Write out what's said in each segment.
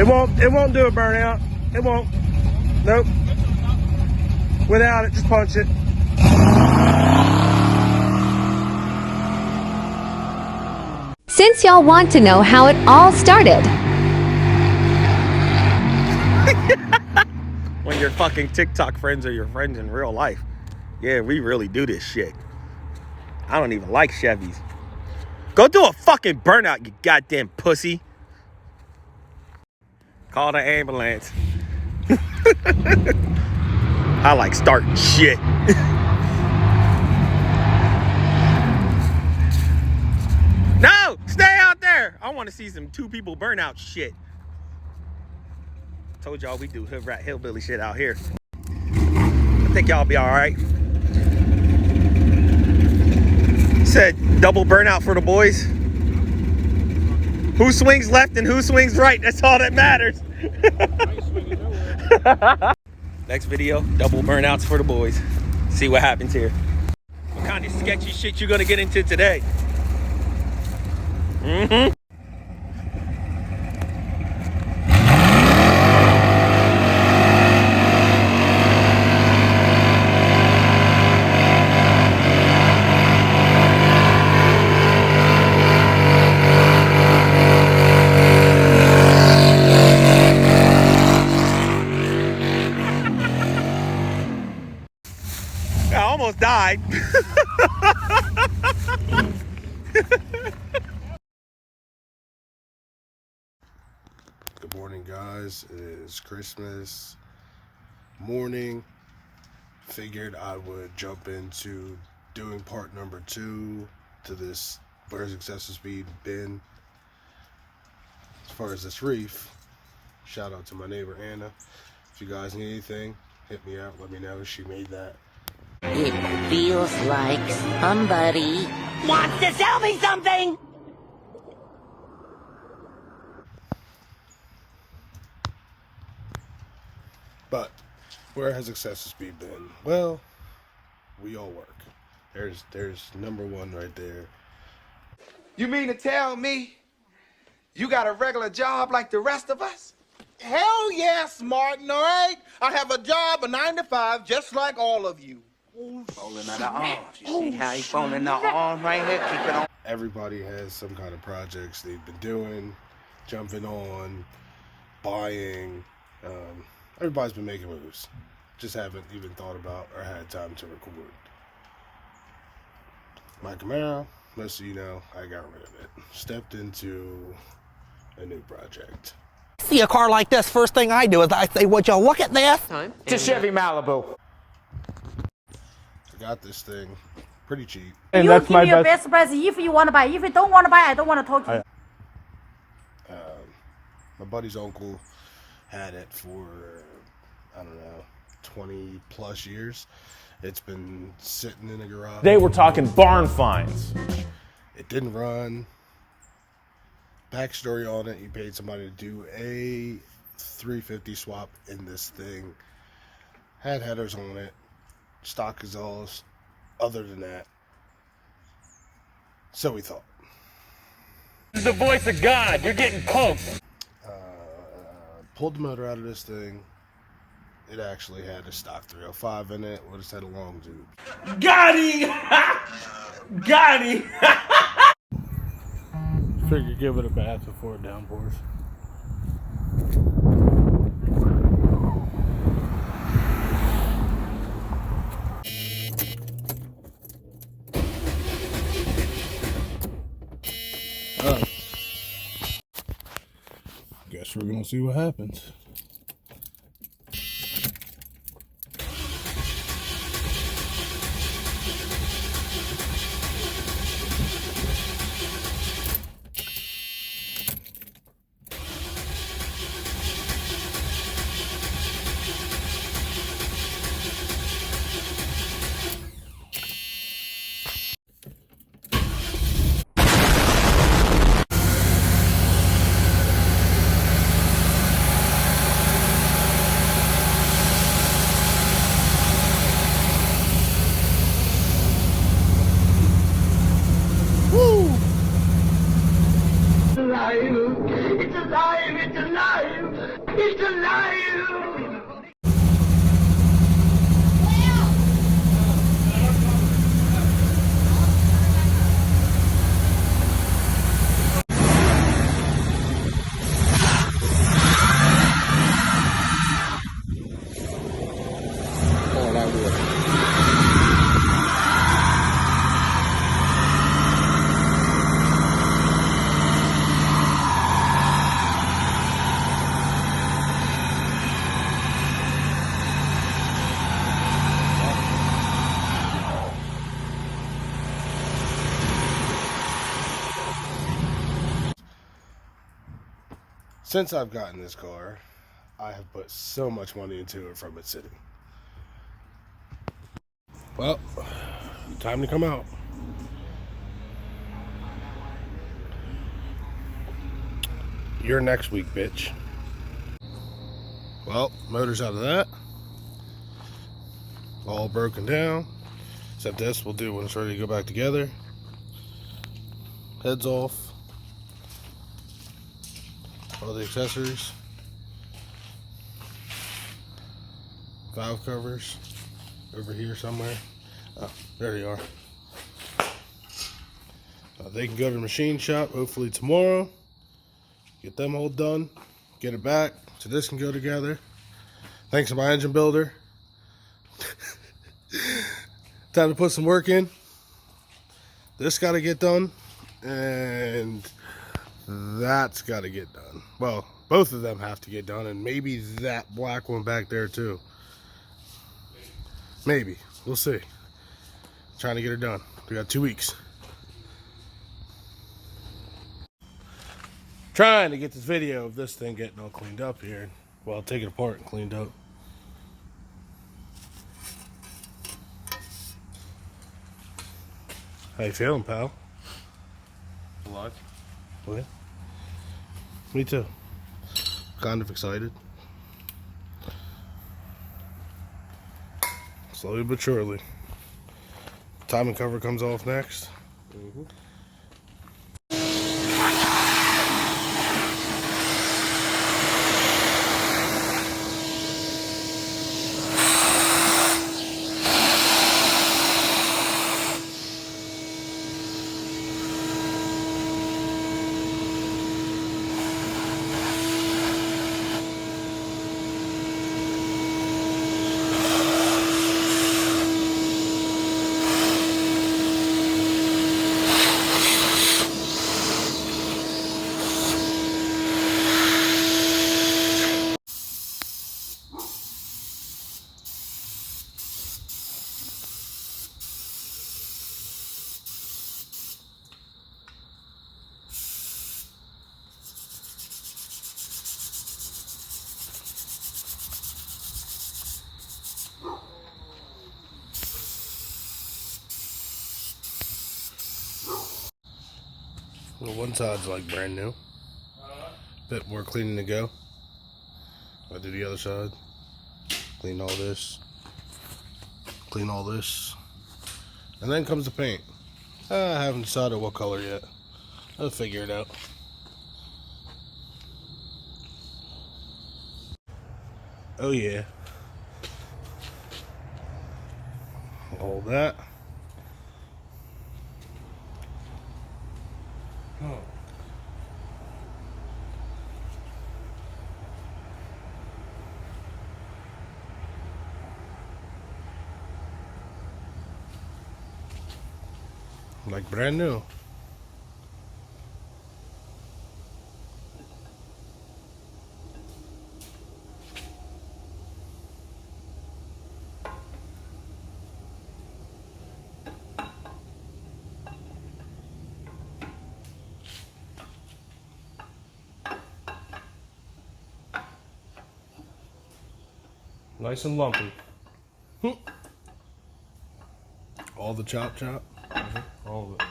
It won't do a burnout. It won't. Nope. Without it, just punch it. Since y'all want to know how it all started. When your fucking TikTok friends are your friends in real life. Yeah, we really do this shit. I don't even like Chevys. Go do a fucking burnout, you goddamn pussy. Call the ambulance. I like starting shit. No, stay out there. I want to see some two people burnout shit. Told y'all we do hood rat hillbilly shit out here. I think y'all be all right. Said double burnout for the boys. Who swings left and who swings right? That's all that matters. Next video, double burnouts for the boys. See what happens here. What kind of sketchy shit you gonna get into today? Mm-hmm. I almost died. Good morning, guys. It is Christmas morning. Figured I would jump into doing part number 2 to this Where's Excessive Speed been. As far as this reef, shout out to my neighbor Anna. If you guys need anything, hit me out. Let me know. She made that. It feels like somebody wants to sell me something! But where has Excessive Speed been? Well, we all work. There's number 1 right there. You mean to tell me you got a regular job like the rest of us? Hell yes, Martin, all right? I have a job, a 9 to 5, just like all of you. Falling out of arms. You see how he falling out of arms right here? Keep it on. Everybody has some kind of projects they've been doing, jumping on, buying. Everybody's been making moves. Just haven't even thought about or had time to record. My Camaro, most of you know, I got rid of it. Stepped into a new project. See a car like this, first thing I do is I say, would you look at this? It's a Chevy Malibu. I got this thing pretty cheap. And that's my best price if you want to buy. If you don't want to buy, I don't want to talk to you. My buddy's uncle had it for, I don't know, 20 plus years. It's been sitting in the garage. They were talking barn finds. It didn't run. Backstory on it, you paid somebody to do a 350 swap in this thing. Had headers on it, stock exhaust. Other than that, so we thought. This is the voice of God. You're getting poked. Pulled the motor out of this thing. It actually had a stock 305 in it. We just had a long tube. Got him! Got him! Figure give it a bath before it downpours. Guess we're gonna see what happens. It's alive! It's alive! It's alive! Since I've gotten this car, I have put so much money into it from it sitting. Well, time to come out. You're next week, bitch. Well, motor's out of that. All broken down. Except this we'll do when it's ready to go back together. Heads off. All the accessories. Valve covers. Over here somewhere. Oh, there they are. They can go to the machine shop hopefully tomorrow. Get them all done. Get it back so this can go together. Thanks to my engine builder. Time to put some work in. This got to get done. And that's got to get done. Well, both of them have to get done. And maybe that black one back there too. Maybe. We'll see. Trying to get her done. We got 2 weeks. Trying to get this video of this thing getting all cleaned up here. Well, take it apart and cleaned up. How you feeling, pal? Alive. What? Me too. Kind of excited. Slowly but surely. Timing cover comes off next. Well, one side's like brand new. Bit more cleaning to go. I'll do the other side. Clean all this. Clean all this. And then comes the paint. I haven't decided what color yet. I'll figure it out. Oh yeah. All that. Oh. Like brand new. Nice and lumpy. All the chop. All of it.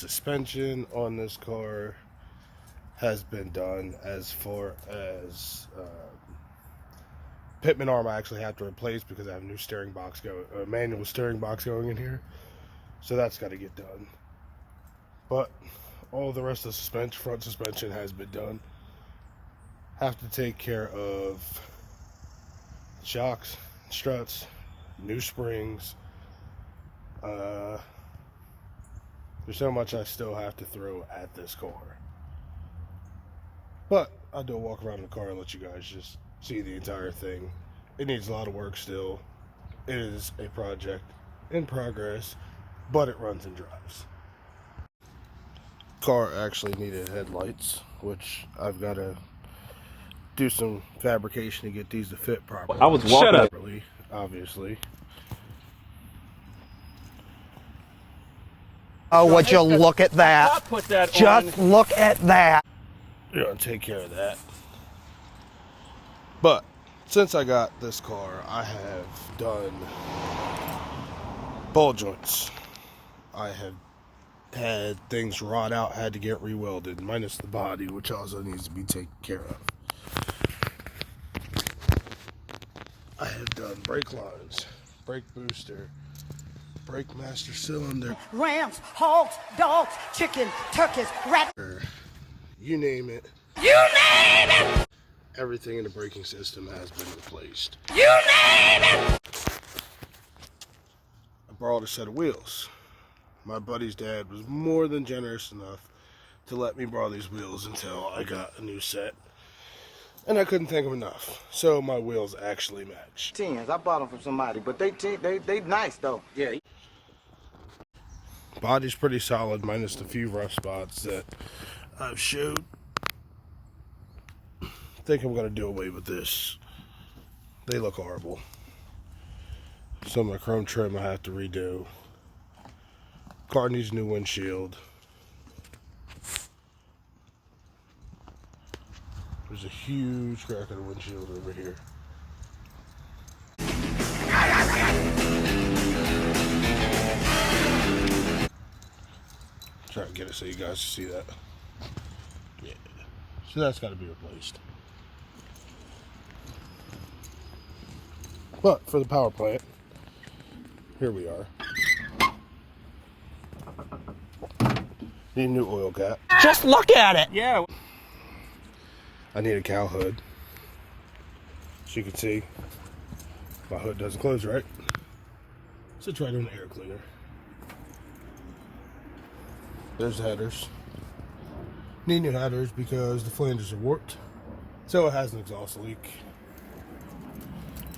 suspension on this car has been done. As far as pitman arm, I actually have to replace because I have a new steering box manual steering box going in here, so that's got to get done. But all the rest of the suspension, front suspension, has been done. Have to take care of shocks, struts, new springs. There's so much I still have to throw at this car. But I'll do a walk around the car and let you guys just see the entire thing. It needs a lot of work still. It is a project in progress, but it runs and drives. Car actually needed headlights, which I've got to do some fabrication to get these to fit properly. I was walking properly, obviously. Oh, would you look at that? put that Just look at that. You're gonna take care of that. But since I got this car, I have done ball joints. I have had things rot out, had to get re-welded, minus the body, which also needs to be taken care of. I have done brake lines, brake booster, brake master cylinder, Rams, hogs, dogs, chicken, turkeys, rat. you name it. You name it! Everything in the braking system has been replaced. You name it! I borrowed a set of wheels. My buddy's dad was more than generous enough to let me borrow these wheels until I got a new set. And I couldn't thank him enough. So my wheels actually match. 10s. I bought them from somebody, but they nice though. Yeah. Body's pretty solid, minus the few rough spots that I've showed. I think I'm gonna do away with this. They look horrible. Some of my chrome trim I have to redo. Car needs a new windshield. There's a huge crack in the windshield over here. Try to get it so you guys can see that. Yeah. So that's got to be replaced. But for the power plant, here we are. Need a new oil cap. Just look at it. Yeah. I need a cow hood. As you can see, my hood doesn't close right. Sits right on the air cleaner. There's the headers. Need new headers because the flanges are warped. So it has an exhaust leak.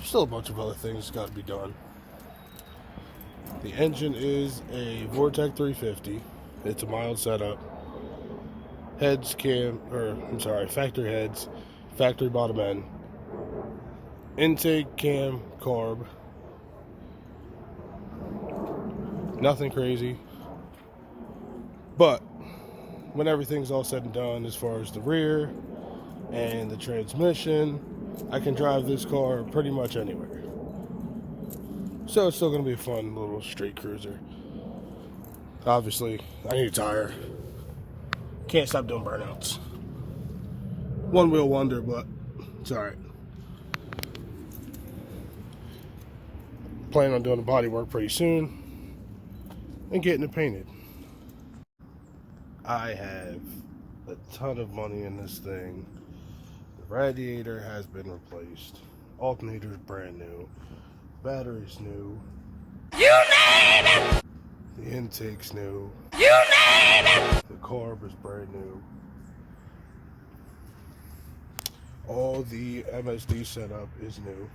Still a bunch of other things got to be done. The engine is a Vortec 350. It's a mild setup. Factory heads, factory bottom end. Intake cam carb. Nothing crazy. But when everything's all said and done, as far as the rear and the transmission, I can drive this car pretty much anywhere. So it's still going to be a fun little street cruiser. Obviously, I need a tire. Can't stop doing burnouts. One wheel wonder, but it's alright. Plan on doing the body work pretty soon and getting it painted. I have a ton of money in this thing. The radiator has been replaced. Alternator's brand new. Battery's new. You name it! The intake's new. You name it! The carb is brand new. All the MSD setup is new.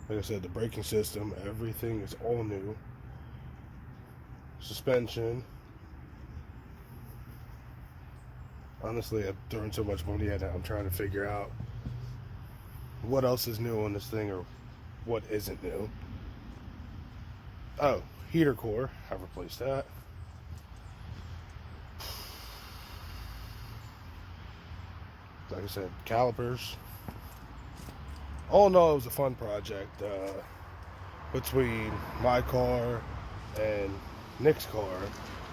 Like I said, the braking system, everything is all new. Suspension. Honestly, I've thrown so much money at it, I'm trying to figure out what else is new on this thing or what isn't new. Oh, heater core, I've replaced that. Like I said, calipers. All in all, it was a fun project between my car and Nick's car.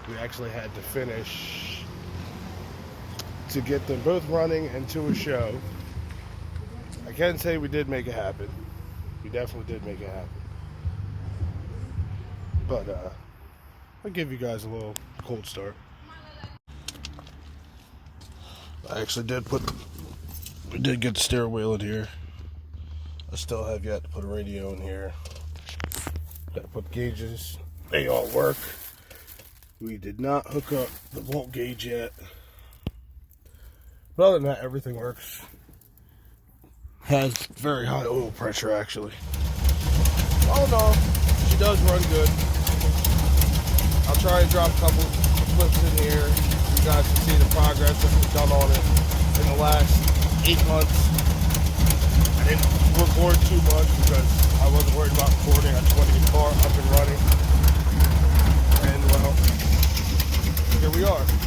We actually had to finish to get them both running and to a show. I can say we did make it happen. We definitely did make it happen. But I'll give you guys a little cold start. I actually we did get the steering wheel in here. I still have yet to put a radio in here. Got to put gauges. They all work. We did not hook up the volt gauge yet. But other than that, everything works. Has very high oil pressure, actually. Oh no, she does run good. I'll try and drop a couple clips in here. You guys can see the progress that we've done on it in the last 8 months. I didn't record too much because I wasn't worried about recording. I just wanted to get the car up and running. And well, here we are.